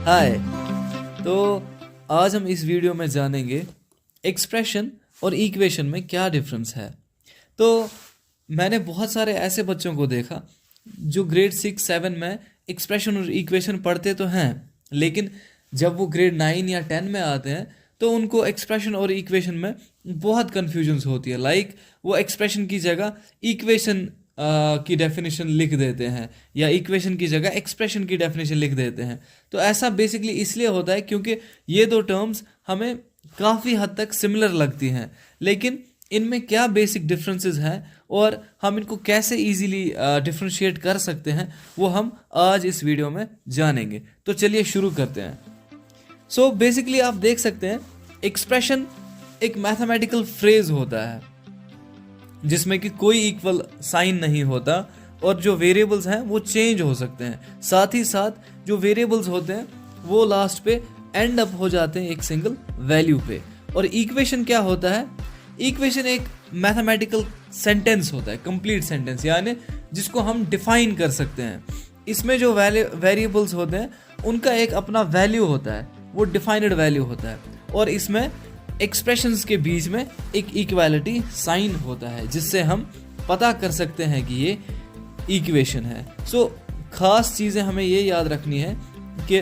हाय। तो आज हम इस वीडियो में जानेंगे एक्सप्रेशन और इक्वेशन में क्या डिफरेंस है। तो मैंने बहुत सारे ऐसे बच्चों को देखा जो ग्रेड 6-7 में एक्सप्रेशन और इक्वेशन पढ़ते तो हैं, लेकिन जब वो ग्रेड 9 या 10 में आते हैं तो उनको एक्सप्रेशन और इक्वेशन में बहुत कन्फ्यूजन्स होती है। लाइक वो एक्सप्रेशन की जगह इक्वेशन की डेफिनेशन लिख देते हैं या इक्वेशन की जगह एक्सप्रेशन की डेफिनेशन लिख देते हैं। तो ऐसा बेसिकली इसलिए होता है क्योंकि ये दो टर्म्स हमें काफ़ी हद तक सिमिलर लगती हैं, लेकिन इनमें क्या बेसिक डिफरेंसेस हैं और हम इनको कैसे इजीली डिफ्रेंशिएट कर सकते हैं वो हम आज इस वीडियो में जानेंगे। तो चलिए शुरू करते हैं। सो बेसिकली आप देख सकते हैं एक्सप्रेशन एक मैथमेटिकल फ्रेज होता है जिसमें कि कोई इक्वल साइन नहीं होता और जो वेरिएबल्स हैं वो चेंज हो सकते हैं। साथ ही साथ जो वेरिएबल्स होते हैं वो लास्ट पे एंड अप हो जाते हैं एक सिंगल वैल्यू पे। और इक्वेशन क्या होता है? इक्वेशन एक मैथमेटिकल सेंटेंस होता है, कंप्लीट सेंटेंस, यानी जिसको हम डिफाइन कर सकते हैं। इसमें जो वेरिएबल्स होते हैं उनका एक अपना वैल्यू होता है, वो डिफाइंड वैल्यू होता है, और इसमें एक्सप्रेशंस के बीच में एक इक्वालिटी साइन होता है जिससे हम पता कर सकते हैं कि ये इक्वेशन है। सो खास चीज़ें हमें ये याद रखनी है कि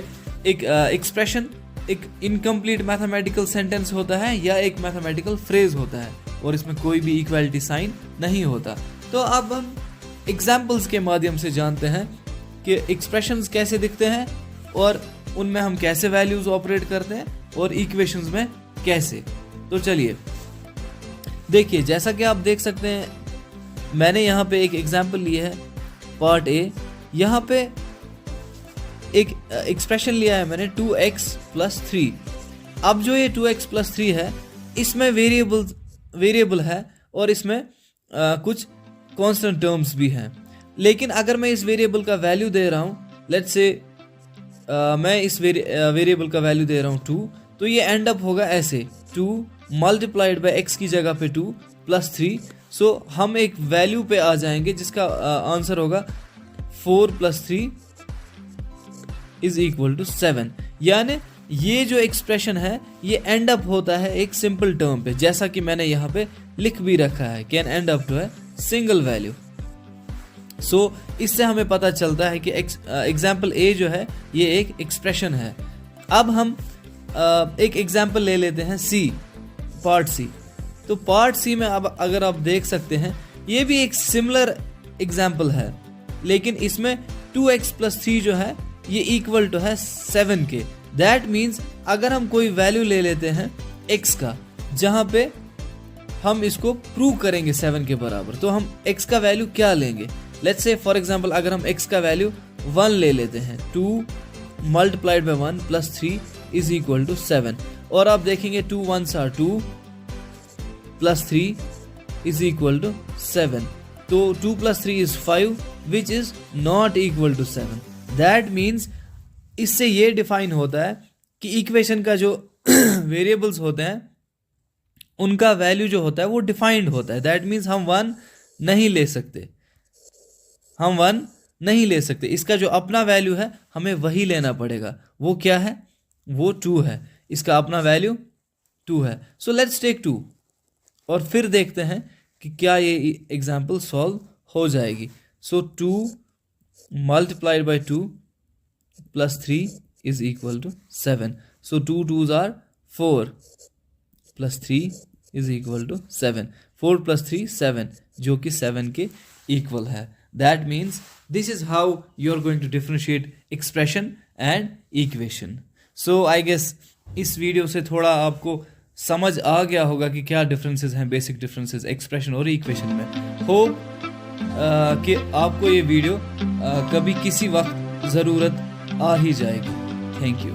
एक एक्सप्रेशन एक इनकम्प्लीट मैथमेटिकल सेंटेंस होता है या एक मैथमेटिकल फ्रेज होता है और इसमें कोई भी इक्वालिटी साइन नहीं होता। तो अब हम एग्जाम्पल्स के माध्यम से जानते हैं कि एक्सप्रेशंस कैसे दिखते हैं और उनमें हम कैसे वैल्यूज ऑपरेट करते हैं और इक्वेशंस में कैसे। तो चलिए देखिए, जैसा कि आप देख सकते हैं मैंने यहाँ पे एक एग्जाम्पल लिया है पार्ट ए। यहाँ पे एक एक्सप्रेशन लिया है मैंने 2x + 3। अब जो ये 2x + 3 है इसमें वेरिएबल है और इसमें कुछ कांस्टेंट टर्म्स भी हैं। लेकिन अगर मैं इस वेरिएबल का वैल्यू दे रहा हूँ, लेट्स से मैं इस वेरिएबल का वैल्यू दे रहा हूँ 2, तो ये एंड अप होगा ऐसे 2 × x की जगह पे 2 + 3। सो हम एक वैल्यू पे आ जाएंगे जिसका आंसर होगा 4 + 3 = 7। यानी ये जो एक्सप्रेशन है ये एंड अप होता है एक सिंपल टर्म पे, जैसा कि मैंने यहाँ पे लिख भी रखा है, कैन एंड अप टू है सिंगल वैल्यू। सो इससे हमें पता चलता है कि एग्जाम्पल ए जो है ये एक एक्सप्रेशन है। अब हम एक एग्जाम्पल ले लेते हैं पार्ट सी। तो पार्ट सी में अब अगर आप देख सकते हैं ये भी एक सिमिलर एग्जाम्पल है, लेकिन इसमें 2x + 3 जो है ये इक्वल टू है 7 के। दैट मीन्स अगर हम कोई वैल्यू ले लेते हैं x का जहाँ पे हम इसको प्रूव करेंगे 7 के बराबर, तो हम x का वैल्यू क्या लेंगे? लेट्स से फॉर एग्जाम्पल अगर हम x का वैल्यू 1 ले लेते हैं, 2 × 1 + 3 = 7। और आप देखेंगे 2 1s are 2 + 3 = 7। तो 2 + 3 is 5 which is not equal to 7। That means इससे ये डिफाइन होता है कि इक्वेशन का जो वेरिएबल्स होते हैं उनका वैल्यू जो होता है वो डिफाइंड होता है। दैट मीन्स हम 1 नहीं ले सकते, इसका जो अपना वैल्यू है हमें वही लेना पड़ेगा। वो क्या है? वो 2 है, इसका अपना वैल्यू 2 है। सो लेट्स टेक 2 और फिर देखते हैं कि क्या ये एग्जाम्पल सॉल्व हो जाएगी। सो 2 × 2 + 3 = 7। सो 2 2s are 4 + 3 = 7। 4 + 3 7 जो कि 7 के इक्वल है। That means this is how you're going to differentiate expression and equation. So I guess इस वीडियो से थोड़ा आपको समझ आ गया होगा कि क्या डिफरेंसेस हैं, बेसिक डिफरेंसेस एक्सप्रेशन और इक्वेशन में। होप कि आपको ये वीडियो कभी किसी वक्त ज़रूरत आ ही जाएगी। Thank you.